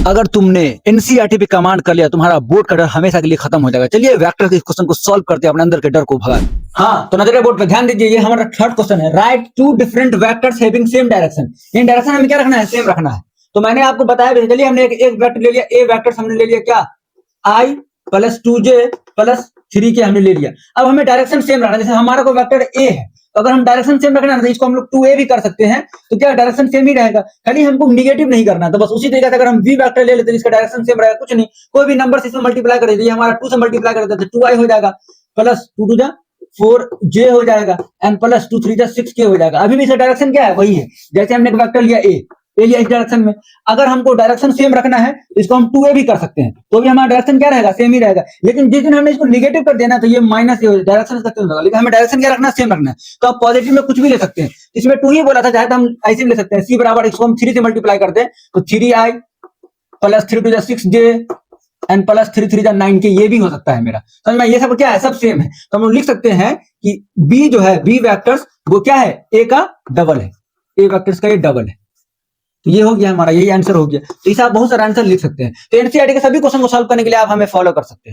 अगर तुमने एनसीईआरटी पे कमांड कर लिया, तुम्हारा बोर्ड का डर हमेशा के लिए खत्म हो जाएगा। चलिए वेक्टर के क्वेश्चन को सॉल्व करते हैं, अपने अंदर के डर को भगा। हाँ, तो नजरिया बोर्ड पे ध्यान दीजिए, ये हमारा थर्ड क्वेश्चन है। Write two different vectors having same direction. इन डायरेक्शन हमें क्या रखना है? सेम रखना है। तो मैंने आपको बताया, चलिए हमने एक वेक्टर ले लिया, ए वेक्टर हमने ले लिया क्या? आई प्लस 2j प्लस 3k हमने ले लिया। अब हमें डायरेक्शन सेम रखना है। जैसे हमारा कोई वेक्टर ए है, तो अगर हम डायरेक्शन सेम रखना है तो इसको हम लोग 2a भी कर सकते हैं, तो क्या डायरेक्शन सेम ही रहेगा, खाली हमको निगेटिव नहीं करना। तो बस उसी तरीके से अगर हम v वेक्टर ले लेते हैं, इसका डायरेक्शन सेम रहेगा, कुछ नहीं, कोई भी नंबर से इसमें मल्टीप्लाई कर देते, हमारा 2 से मल्टीप्लाई कर देते, 2i हो जाएगा, प्लस 2 2 जा 4j हो जाएगा, एंड प्लस 2 3 जा 6k हो जाएगा। अभी भी इसका डायरेक्शन क्या है? वही है। जैसे हमने एक वेक्टर लिया ए लिया इस डायरेक्शन में, अगर हमको डायरेक्शन सेम रखना है तो इसको हम 2a भी कर सकते हैं, तो भी हमारा डायरेक्शन क्या रहेगा? सेम ही रहेगा। लेकिन जिस दिन हमने इसको निगेटिव कर देना तो ये माइनस ए हो जाएगा, डायरेक्शन इसका सेम होगा। लेकिन हमें डायरेक्शन क्या रखना है? सेम रखना है। तो आप पॉजिटिव में कुछ भी ले सकते हैं। इसमें 2 ही बोला था, चाहे तो हम ऐसे भी ले सकते हैं, c बराबर इसको हम 3 से मल्टीप्लाई करते हैं तो 3i plus 3 2 6j and plus 3 3 9k, ये भी हो सकता है मेरा। समझ में? ये सब क्या है? सब सेम है। तो हम लोग लिख सकते हैं कि b जो है, b वेक्टर्स वो क्या है? a का डबल है, a वेक्टर्स का ये डबल है। तो ये हो गया हमारा, यही आंसर हो गया। तो इसे आप बहुत सारा आंसर लिख सकते हैं। तो एनसीईआरटी के सभी क्वेश्चन को सॉल्व करने के लिए आप हमें फॉलो कर सकते हैं।